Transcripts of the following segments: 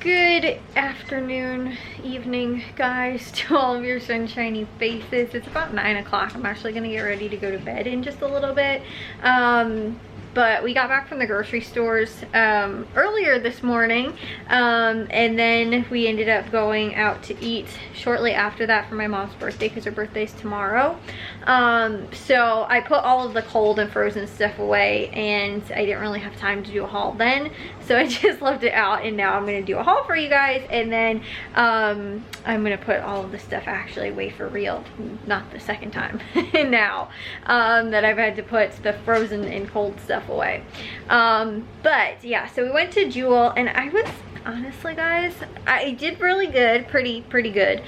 Good afternoon, evening, guys, to all of your sunshiny faces. It's about 9 o'clock. I'm actually gonna get ready to go to bed in just a little bit. But we got back from the grocery stores earlier this morning, and then we ended up going out to eat shortly after that for my mom's birthday, because her birthday's tomorrow. So I put all of the cold and frozen stuff away, and I didn't really have time to do a haul then, so I just left it out, and now I'm gonna do a haul for you guys, and then I'm gonna put all of the stuff actually away for real, not the second time now that I've had to put the frozen and cold stuff away. But yeah, so we went to Jewel, and I was honestly, guys, I did really good, pretty good.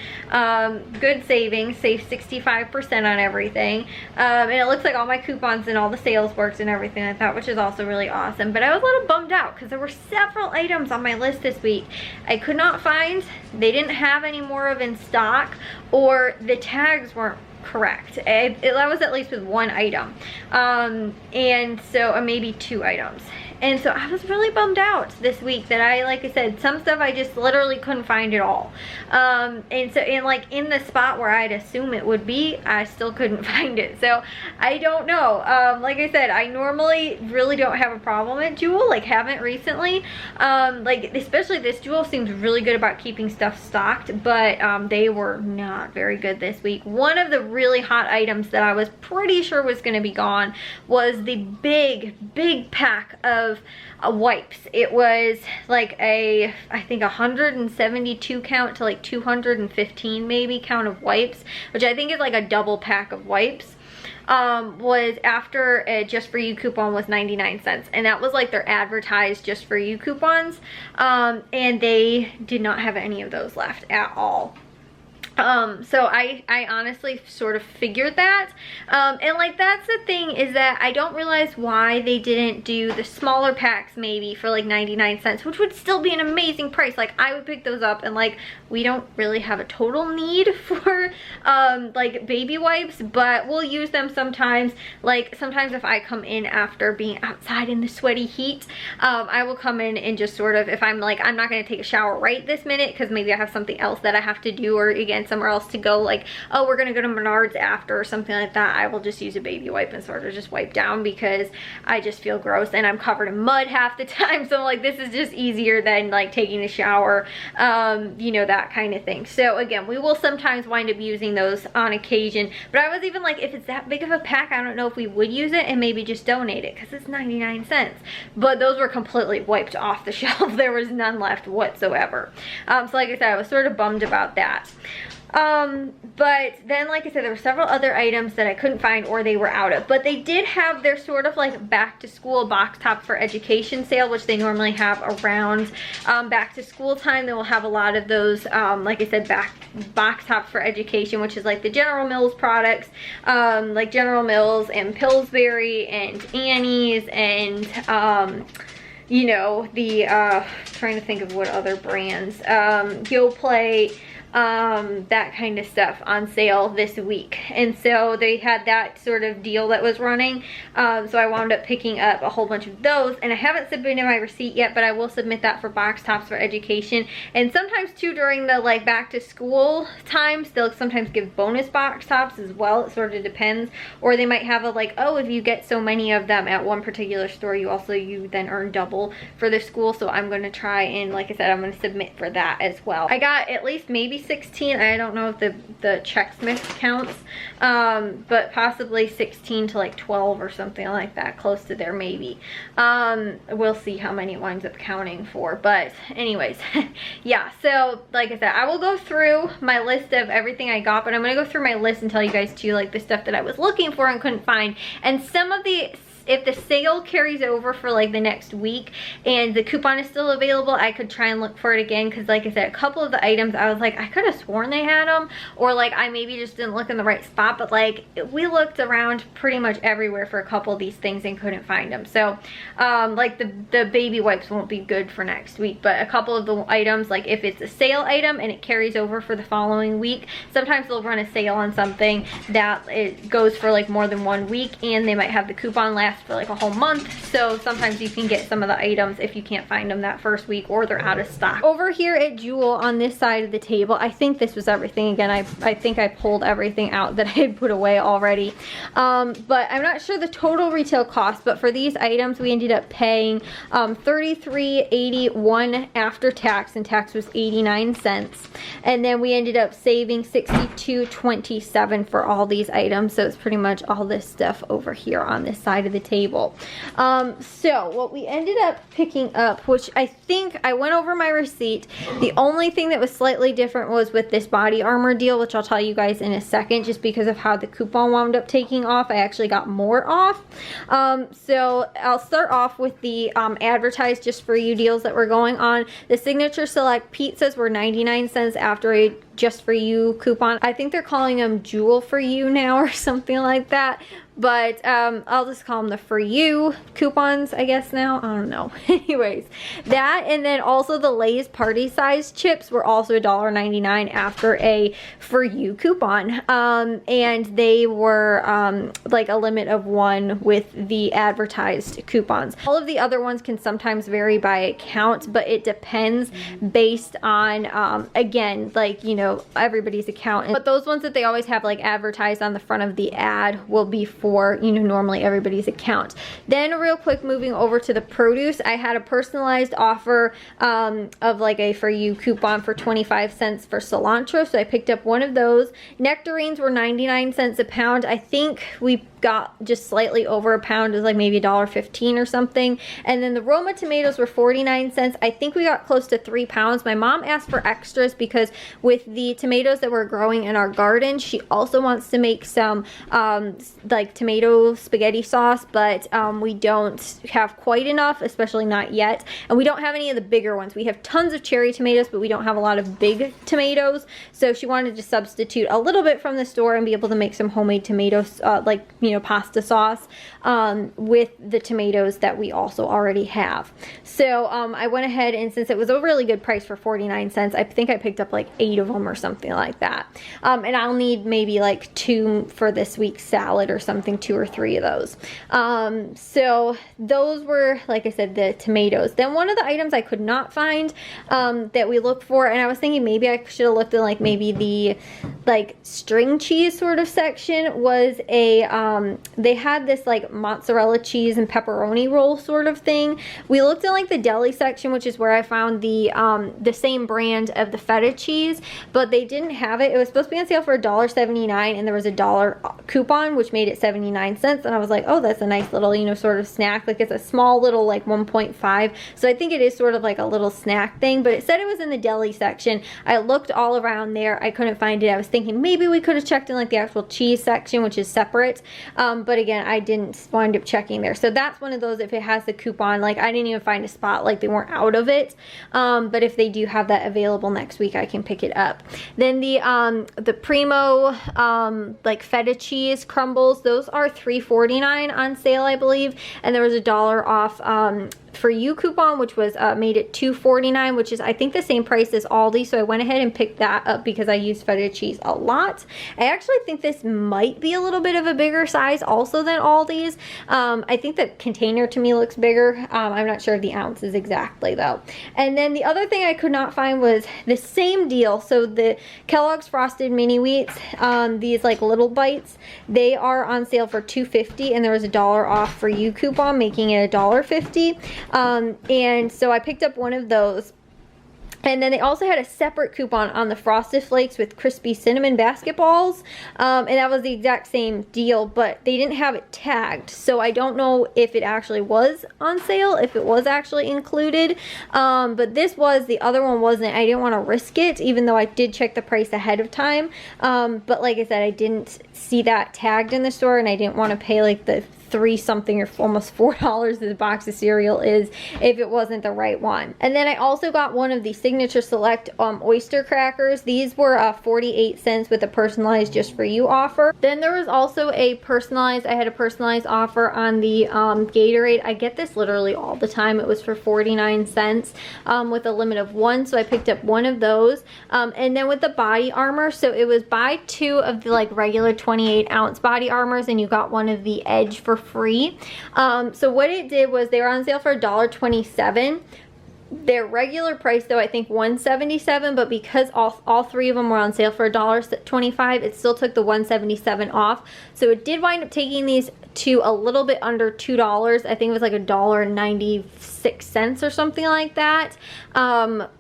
Good savings, saved 65% on everything, and it looks like all my coupons and all the sales worked and everything like that, which is also really awesome. But I was a little bummed out because there were several items on my list this week I could not find. They didn't have any more of in stock, or the tags weren't correct. That was at least with one item, and so maybe two items. And so I was really bummed out this week that like I said, some stuff I just literally couldn't find at all. And so in the spot where I'd assume it would be, I still couldn't find it. So I don't know. Like I said, I normally really don't have a problem at Jewel, like haven't recently. Like especially this Jewel seems really good about keeping stuff stocked, but they were not very good this week. One of the really hot items that I was pretty sure was going to be gone was the big pack of wipes. It was like I think 172 count to like 215 maybe count of wipes, which I think is like a double pack of wipes. Was after a Just For You coupon was 99 cents, and that was like their advertised Just For You coupons, and they did not have any of those left at all. So I honestly sort of figured that, and like that's the thing, is that I don't realize why they didn't do the smaller packs maybe for like 99 cents, which would still be an amazing price. Like I would pick those up, and like we don't really have a total need for like baby wipes, but we'll use them sometimes. Like sometimes if I come in after being outside in the sweaty heat, I will come in and just sort of, if I'm like, I'm not going to take a shower right this minute because maybe I have something else that I have to do, or again somewhere else to go, like, oh, we're gonna go to Menards after or something like that, I will just use a baby wipe and sort of just wipe down, because I just feel gross and I'm covered in mud half the time. So like this is just easier than like taking a shower, you know, that kind of thing. So again, we will sometimes wind up using those on occasion, but I was even like, if it's that big of a pack, I don't know if we would use it and maybe just donate it, because it's 99 cents. But those were completely wiped off the shelf. There was none left whatsoever. So like I said, I was sort of bummed about that. But then, like I said, there were several other items that I couldn't find, or they were out of, but they did have their sort of like back to school box top for education sale, which they normally have around back to school time. They will have a lot of those, like I said, box tops for education, which is like the General Mills products, like General Mills and Pillsbury and Annie's, and you know, the trying to think of what other brands, YoPlay, that kind of stuff on sale this week. And so they had that sort of deal that was running, so I wound up picking up a whole bunch of those, and I haven't submitted my receipt yet, but I will submit that for box tops for education. And sometimes too, during the like back to school times, they'll sometimes give bonus box tops as well. It sort of depends, or they might have a like, oh, if you get so many of them at one particular store, you then earn double for the school. So I'm going to try, and like I said, I'm going to submit for that as well. I got at least maybe 16, I don't know if the Checksmith counts, but possibly 16 to like 12 or something like that, close to there maybe. We'll see how many it winds up counting for, but anyways, yeah. So like I said, I will go through my list of everything I got, but I'm gonna go through my list and tell you guys too, like the stuff that I was looking for and couldn't find, and some of the, if the sale carries over for like the next week and the coupon is still available, I could try and look for it again, because like I said, a couple of the items I was like, I could have sworn they had them, or like I maybe just didn't look in the right spot, but like we looked around pretty much everywhere for a couple of these things and couldn't find them. So like the baby wipes won't be good for next week, but a couple of the items, like if it's a sale item and it carries over for the following week, sometimes they'll run a sale on something that it goes for like more than 1 week, and they might have the coupon last last for like a whole month. So sometimes you can get some of the items if you can't find them that first week or they're out of stock. Over here at Jewel on this side of the table, I think this was everything. Again, I think I pulled everything out that I had put away already. But I'm not sure the total retail cost, but for these items we ended up paying $33.81 after tax, and tax was 89 cents. And then we ended up saving $62.27 for all these items. So it's pretty much all this stuff over here on this side of the table. So what we ended up picking up, which I think I went over my receipt. The only thing that was slightly different was with this body armor deal, which I'll tell you guys in a second, just because of how the coupon wound up taking off. I actually got more off. So I'll start off with the advertised just for you deals that were going on. The Signature Select pizzas were 99 cents after a just for you coupon. I think they're calling them Jewel for you now or something like that. But I'll just call them the for you coupons, I guess now. I don't know. Anyways, that, and then also the Lay's party size chips were also $1.99 after a for you coupon. And they were like a limit of 1 with the advertised coupons. All of the other ones can sometimes vary by account, but it depends based on, again, like, you know, everybody's account. But those ones that they always have like advertised on the front of the ad will be for, you know, normally everybody's account. Then real quick, moving over to the produce, I had a personalized offer of like a for you coupon for 25 cents for cilantro, so I picked up one of those. Nectarines were 99 cents a pound. I think we got just slightly over a pound. It was like maybe $1.15 or something. And then the Roma tomatoes were 49 cents. I think we got close to 3 pounds. My mom asked for extras because with the tomatoes that we're growing in our garden, she also wants to make some like tomato spaghetti sauce, but we don't have quite enough, especially not yet. And we don't have any of the bigger ones. We have tons of cherry tomatoes, but we don't have a lot of big tomatoes. So she wanted to substitute a little bit from the store and be able to make some homemade tomatoes, like, you know, pasta sauce with the tomatoes that we also already have. So I went ahead, and since it was a really good price for 49 cents, I think I picked up like 8 of them or something like that. And I'll need maybe like 2 for this week's salad or something, 2 or 3 of those. So those were, like I said, the tomatoes. Then one of the items I could not find that we looked for, and I was thinking maybe I should have looked at like maybe the like string cheese sort of section, was a they had this like mozzarella cheese and pepperoni roll sort of thing. We looked in like the deli section, which is where I found the same brand of the feta cheese, but they didn't have it. It was supposed to be on sale for $1.79, and there was a $1 coupon, which made it 79 cents. And I was like, oh, that's a nice little, you know, sort of snack. Like, it's a small little like 1.5. So I think it is sort of like a little snack thing, but it said it was in the deli section. I looked all around there. I couldn't find it. I was thinking maybe we could have checked in like the actual cheese section, which is separate. But again, I didn't wind up checking there. So that's one of those, if it has the coupon, like I didn't even find a spot, like they weren't out of it. But if they do have that available next week, I can pick it up. Then the Primo like feta cheese crumbles, those are $3.49 on sale, I believe. And there was a $1 off for you coupon, which was made it $2.49, which is I think the same price as Aldi. So I went ahead and picked that up because I use feta cheese a lot. I actually think this might be a little bit of a bigger size also than Aldi's. I think the container to me looks bigger. I'm not sure of the ounces exactly though. And then the other thing I could not find was the same deal. So the Kellogg's Frosted Mini Wheats, these like little bites, they are on sale for $2.50, and there was a $1 off for you coupon, making it $1.50. And so I picked up one of those. And then they also had a separate coupon on the Frosted Flakes with crispy cinnamon basketballs. And that was the exact same deal, but they didn't have it tagged. So I don't know if it actually was on sale, if it was actually included. But this was, the other one wasn't. I didn't want to risk it, even though I did check the price ahead of time. But like I said, I didn't see that tagged in the store, and I didn't want to pay like the $3 something or almost $4 that the box of cereal is if it wasn't the right one. And then I also got one of the Signature Select oyster crackers. These were 48 cents with a personalized just for you offer. Then there was also a personalized, I had a personalized offer on the Gatorade. I get this literally all the time. It was for 49 cents with a limit of 1, so I picked up one of those. And then with the body armor, so it was buy 2 of the like regular 28 ounce body armors, and you got one of the Edge for free. So what it did was they were on sale for $1.27. Their regular price though, I think $1.77, but because all three of them were on sale for $1.25, it still took the $1.77 off. So it did wind up taking these to a little bit under $2. I think it was like $1.96 or something like that,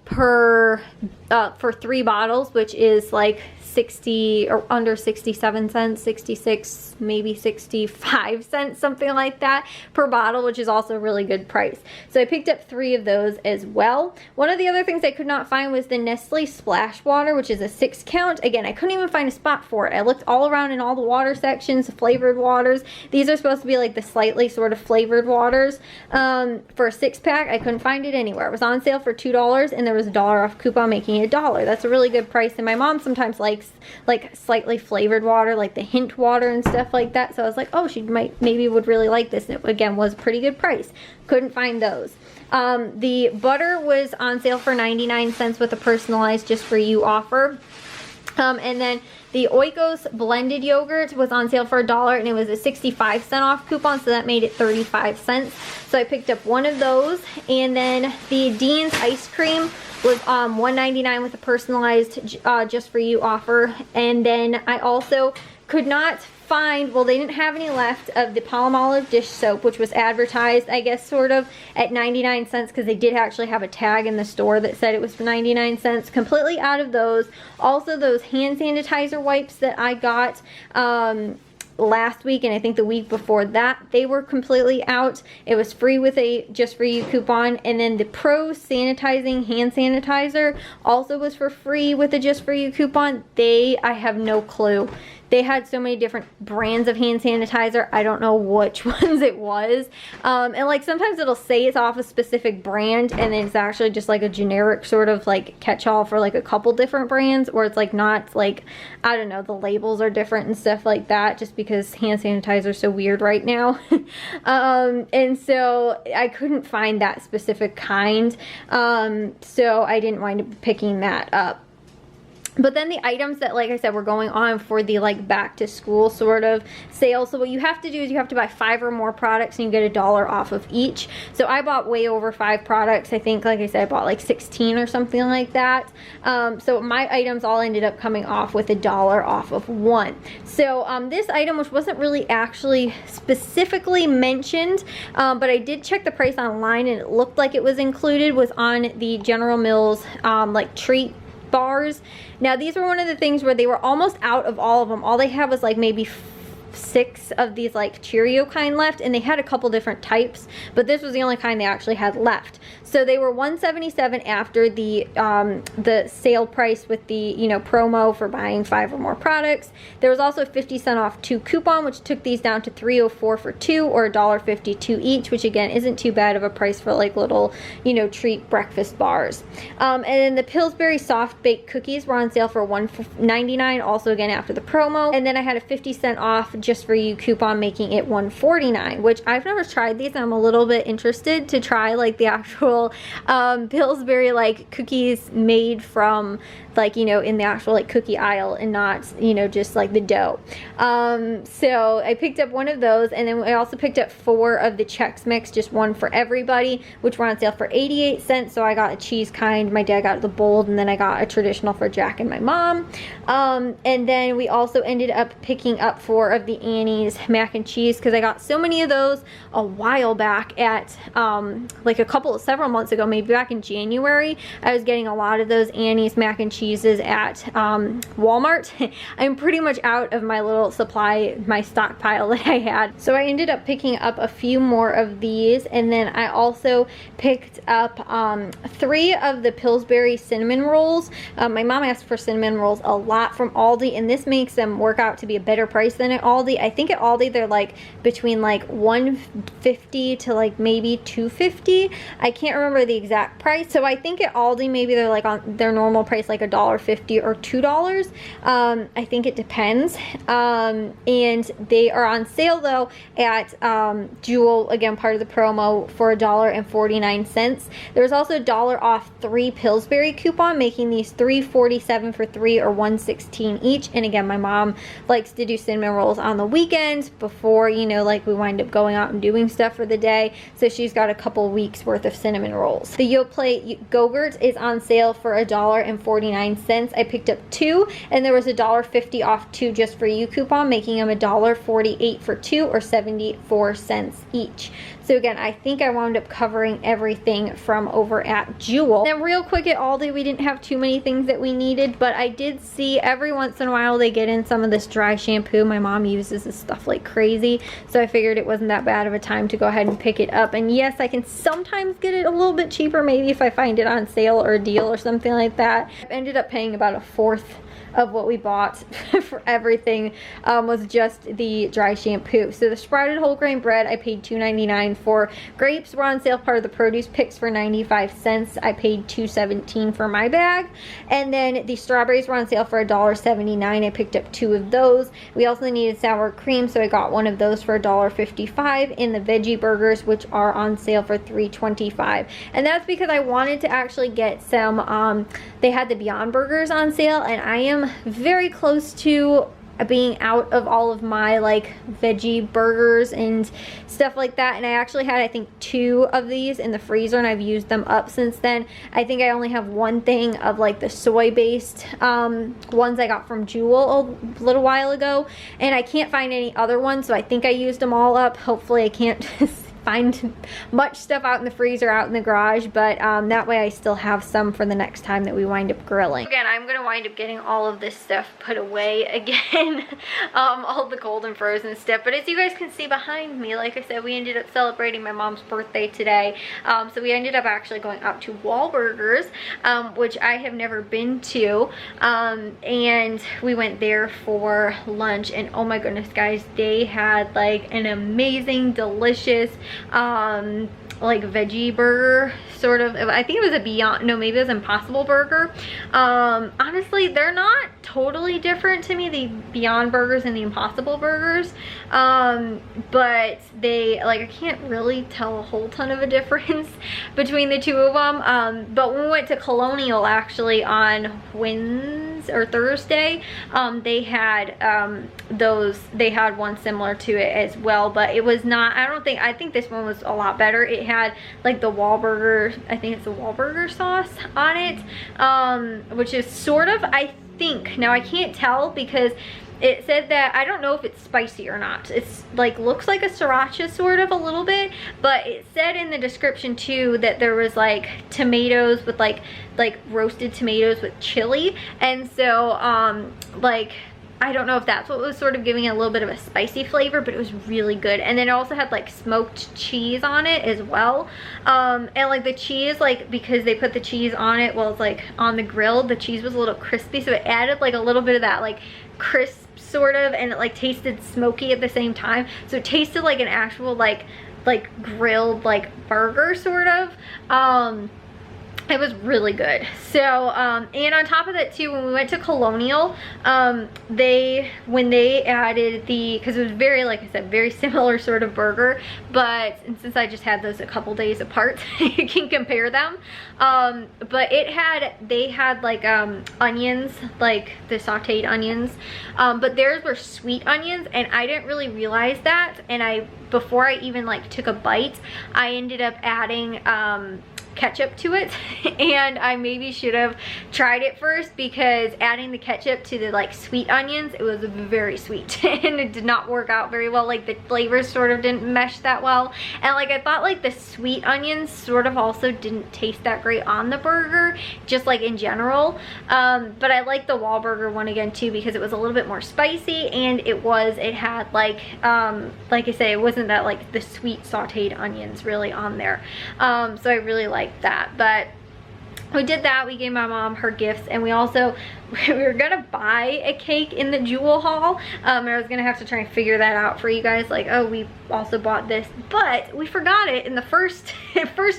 for 3 bottles, which is like 60 or under 67 cents, 66, maybe 65 cents, something like that per bottle, which is also a really good price. So I picked up 3 of those as well. One of the other things I could not find was the Nestle Splash Water, which is a 6 count. Again, I couldn't even find a spot for it. I looked all around in all the water sections, flavored waters. These are supposed to be like the slightly sort of flavored waters. For a 6-pack, I couldn't find it anywhere. It was on sale for $2 and there was a $1 off coupon making it $1. That's a really good price, and my mom sometimes likes like slightly flavored water, like the hint water and stuff like that. So I was like, oh, she maybe would really like this. And it again was a pretty good price. Couldn't find those. The butter was on sale for 99 cents with a personalized just for you offer. And then the Oikos blended yogurt was on sale for $1 and it was a 65-cent off coupon, so that made it 35 cents. So I picked up 1 of those. And then the Dean's ice cream was $1.99 with a personalized just for you offer. And then I also could not find, well, they didn't have any left of the Palmolive dish soap, which was advertised, I guess, sort of at 99 cents, because they did actually have a tag in the store that said it was for 99 cents. Completely out of those. Also, those hand sanitizer wipes that I got last week and I think the week before that, they were completely out. It was free with a just for you coupon. And then the Pro sanitizing hand sanitizer also was for free with a just for you coupon. I have no clue. They had so many different brands of hand sanitizer. I don't know which ones it was. And like sometimes it'll say it's off a specific brand and then it's actually just like a generic sort of like catch-all for like a couple different brands, or it's like not, like, I don't know, the labels are different and stuff like that, just because hand sanitizer is so weird right now. And so I couldn't find that specific kind. So I didn't wind up picking that up. But then the items that, like I said, were going on for the like back to school sort of sale. So what you have to do is you have to buy 5 or more products and you get $1 off of each. So I bought way over 5 products. I think, like I said, I bought like 16 or something like that. So my items all ended up coming off with $1 off of 1. So this item, which wasn't really actually specifically mentioned, but I did check the price online and it looked like it was included, was on the General Mills like treat bars. Now these were one of the things where they were almost out of all of them. All they had was like maybe 6 of these like Cheerio kind left, and they had a couple different types, but this was the only kind they actually had left. So they were $1.77 after the sale price with the, you know, promo for buying 5 or more products. There was also a 50-cent off 2 coupon, which took these down to $3.04 for 2, or $1.52 each, which again isn't too bad of a price for like little, you know, treat breakfast bars. And then the Pillsbury soft baked cookies were on sale for $1.99, also again after the promo. And then I had a 50-cent off just for you coupon, making it $1.49, which I've never tried these. I'm a little bit interested to try like the actual Pillsbury like cookies made from, like, you know, in the actual like cookie aisle and not, you know, just like the dough. So I picked up 1 of those, and then I also picked up 4 of the Chex Mix, just 1 for everybody, which were on sale for 88 cents. So I got a cheese kind, my dad got the bold, and then I got a traditional for Jack and my mom. And then we also ended up picking up 4 of the Annie's mac and cheese, because I got so many of those a while back at like several months ago, maybe back in January. I was getting a lot of those Annie's mac and cheeses at Walmart. I'm pretty much out of my little supply, my stockpile that I had. So I ended up picking up a few more of these, and then I also picked up 3 of the Pillsbury cinnamon rolls. My mom asked for cinnamon rolls a lot from Aldi, and this makes them work out to be a better price than at Aldi. I think at Aldi they're like between like $1.50 to like maybe $2.50. I can't remember the exact price. So I think at Aldi maybe they're like on their normal price, like $1.50 or $2. I think it depends. And they are on sale though at Jewel, again part of the promo, for $1.49. There's also $1 off 3 Pillsbury coupon, making these $3.47 for 3, or $1.16 each. And again, my mom likes to do cinnamon rolls on the weekends before, you know, like we wind up going out and doing stuff for the day. So she's got a couple weeks worth of cinnamon rolls. The Yoplait Go-Gurts is on sale for $1.49. I picked up 2, and there was $1.50 off 2 just for you coupon, making them $1.48 for 2, or 74 cents each. So again, I think I wound up covering everything from over at Jewel. And real quick at Aldi, we didn't have too many things that we needed, but I did see every once in a while they get in some of this dry shampoo. My mom uses this stuff like crazy, so I figured it wasn't that bad of a time to go ahead and pick it up. And yes, I can sometimes get it a little bit cheaper, maybe if I find it on sale or a deal or something like that. I ended up paying about a fourth of what we bought for everything, was just the dry shampoo. So the sprouted whole grain bread I paid $2.99 for. Grapes were on sale, part of the produce picks, for 95 cents. I paid $2.17 for my bag. And then the strawberries were on sale for $1.79. I picked up 2 of those. We also needed sour cream, so I got 1 of those for $1.55. in the veggie burgers, which are on sale for $3.25. And that's because I wanted to actually get some, they had the Beyond Burgers on sale, and I am very close to being out of all of my like veggie burgers and stuff like that. And I actually had, I think, 2 of these in the freezer, and I've used them up since then. I think I only have 1 thing of like the soy based ones I got from Jewel a little while ago, and I can't find any other ones, so I think I used them all up. Hopefully I can't find much stuff out in the freezer, out in the garage, but that way I still have some for the next time that we wind up grilling. Again, I'm gonna wind up getting all of this stuff put away again, all the cold and frozen stuff. But as you guys can see behind me, like I said, we ended up celebrating my mom's birthday today, so we ended up actually going out to Wahlburgers, which I have never been to, and we went there for lunch. And oh my goodness, guys, they had like an amazing, delicious like veggie burger, sort of. I think it was a Beyond, no, maybe it was Impossible Burger. Honestly, they're not totally different to me, the Beyond Burgers and the Impossible Burgers, but they, like, I can't really tell a whole ton of a difference between the 2 of them. But when we went to Colonial actually on Wednesday or Thursday, they had they had one similar to it as well, but it was not, I think this one was a lot better. It had like the Wahlburger, I think it's the Wahlburger sauce on it, which is sort of, I think, now I can't tell because it said that, I don't know if it's spicy or not. It's like, looks like a sriracha sort of a little bit, but it said in the description too that there was like tomatoes with like roasted tomatoes with chili. And so like, I don't know if that's what was sort of giving it a little bit of a spicy flavor, but it was really good. And then it also had like smoked cheese on it as well. And like the cheese, like, because they put the cheese on it while it's like on the grill, the cheese was a little crispy, so it added like a little bit of that like crisp sort of, and it like tasted smoky at the same time. So it tasted like an actual like grilled like burger sort of. It was really good. So, and on top of that too, when we went to Colonial, when they added because it was very, like I said, very similar sort of burger, but since I just had those a couple days apart, you can compare them. But they had like onions, like the sauteed onions, but theirs were sweet onions, and I didn't really realize that. And before I even like took a bite, I ended up adding ketchup to it, and I maybe should have tried it first, because adding the ketchup to the like sweet onions, it was very sweet and it did not work out very well. Like the flavors sort of didn't mesh that well, and like I thought like the sweet onions sort of also didn't taste that great on the burger, just like in general. But I like the Wahlburger one again too, because it was a little bit more spicy, and it had like I say, it wasn't that like the sweet sauteed onions really on there. So I really like that. But we did that. We gave my mom her gifts, and we were gonna buy a cake in the Jewel haul. I was gonna have to try and figure that out for you guys, like, oh, we also bought this, but we forgot it in the first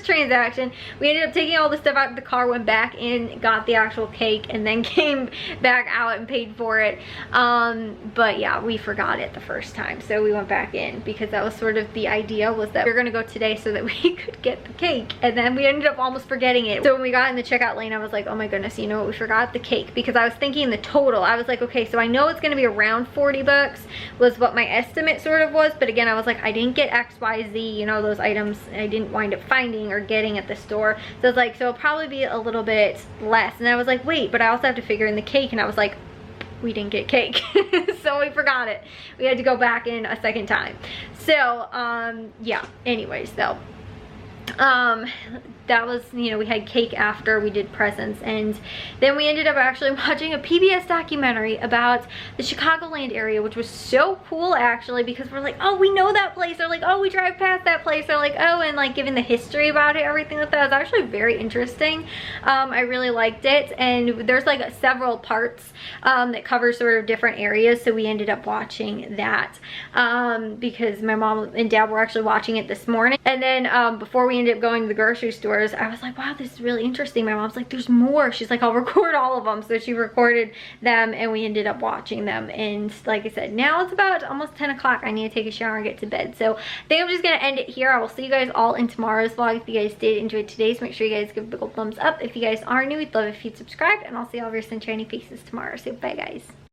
transaction. We ended up taking all the stuff out of the car, went back in, got the actual cake, and then came back out and paid for it. But yeah, we forgot it the first time, so we went back in, because that was sort of the idea, was that we were gonna go today so that we could get the cake, and then we ended up almost forgetting it. So when we got in the the checkout lane, I was like, oh my goodness, you know what, we forgot the cake, because I was thinking the total. I was like, okay, so I know it's gonna be around 40 bucks was what my estimate sort of was, but again, I was like, I didn't get XYZ, you know, those items I didn't wind up finding or getting at the store. So I was like, so it'll probably be a little bit less. And I was like, wait, but I also have to figure in the cake, and I was like, we didn't get cake. So we forgot it. We had to go back in a second time. So yeah, anyways, though, that was, you know, we had cake after we did presents, and then we ended up actually watching a PBS documentary about the Chicagoland area, which was so cool actually, because we're like, oh, we know that place, or like, oh, we drive past that place, or like, oh, and like giving the history about it, everything like that was actually very interesting. I really liked it, and there's like several parts that cover sort of different areas, so we ended up watching that because my mom and dad were actually watching it this morning. And then before we ended up going to the grocery stores, I was like, wow, this is really interesting. My mom's like, there's more. She's like, I'll record all of them. So she recorded them, and we ended up watching them. And like I said, now it's about almost 10 o'clock. I need to take a shower and get to bed. So I think I'm just going to end it here. I will see you guys all in tomorrow's vlog. If you guys did enjoy today's, make sure you guys give a big old thumbs up. If you guys are new, we'd love if you'd subscribe, and I'll see all of your sunshiny faces tomorrow. So bye, guys.